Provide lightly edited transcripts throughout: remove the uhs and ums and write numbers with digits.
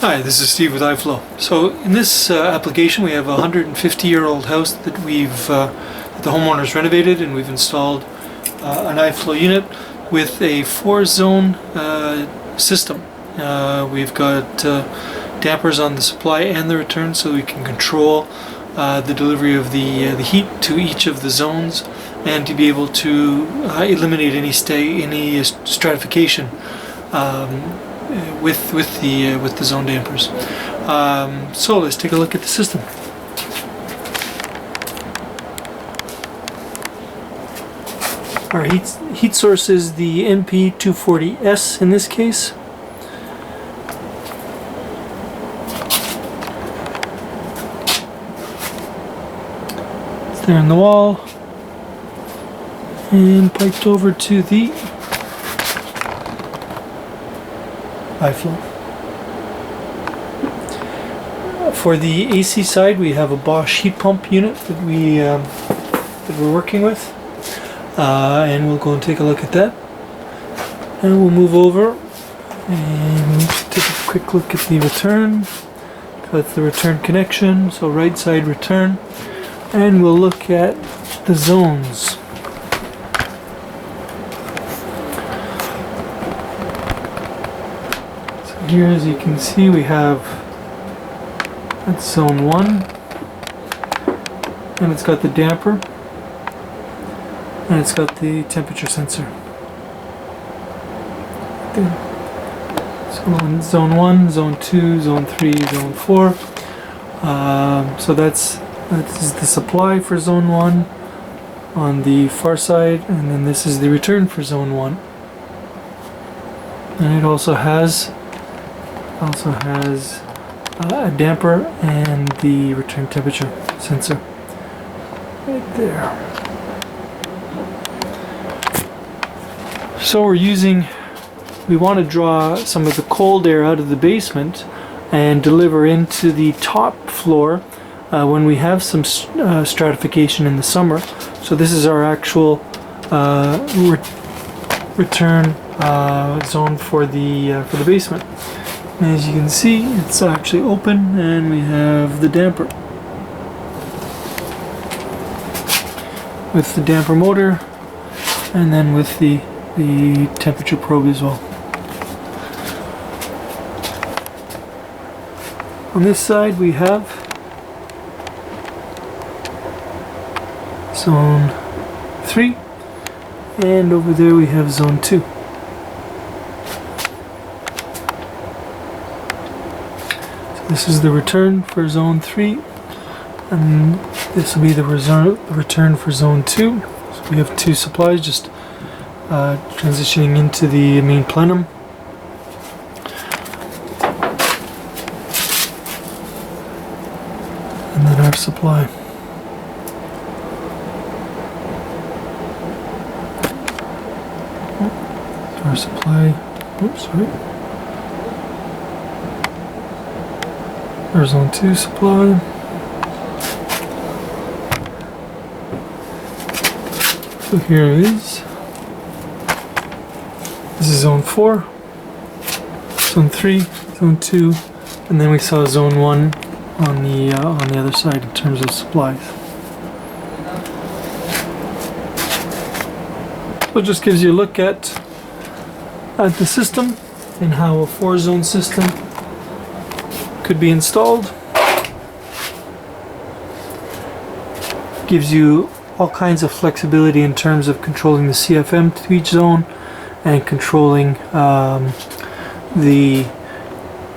Hi, this is Steve with iFLOW. So in this application we have a 150-year-old house that the homeowners renovated, and we've installed an iFLOW unit with a 4-zone system. We've got dampers on the supply and the return, so we can control the delivery of the heat to each of the zones, and to be able to eliminate any stratification with the zone dampers. So let's take a look at the system. Our heat source is the MP240S in this case. It's there in the wall and piped over to the iFLOW. For the AC side, we have a Bosch heat pump unit that we're working with, and we'll go and take a look at that. And we'll move over and take a quick look at the return. That's the return connection, so right side return, and we'll look at the zones. Here, as you can see, we have that's zone 1, and it's got the damper, and it's got the temperature sensor. So in zone 1, zone 2, zone 3, zone 4. So that's the supply for zone 1 on the far side, and then this is the return for zone 1. And it also has a damper and the return temperature sensor right there. So we want to draw some of the cold air out of the basement and deliver into the top floor when we have some stratification in the summer. So this is our actual return zone for the basement. As you can see, it's actually open, and we have the damper with the damper motor, and then with the temperature probe as well. On this side we have zone 3, and over there we have zone 2. This is the return for zone 3, and this will be the return for zone 2. So we have 2 supplies just transitioning into the main plenum. And then our supply. Our supply. Oops, sorry. Our zone 2 supply. So here it is. This is zone 4, zone 3, zone 2, and then we saw zone 1 on the other side in terms of supplies. So it just gives you a look at the system and how a 4-zone system could be installed. Gives you all kinds of flexibility in terms of controlling the CFM to each zone and controlling the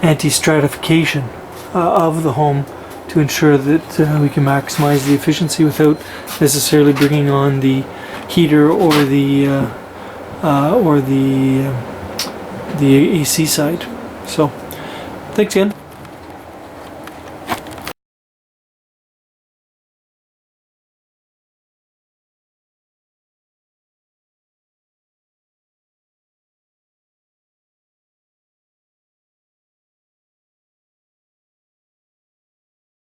anti-stratification of the home to ensure that we can maximize the efficiency without necessarily bringing on the heater or the AC side. So thanks again.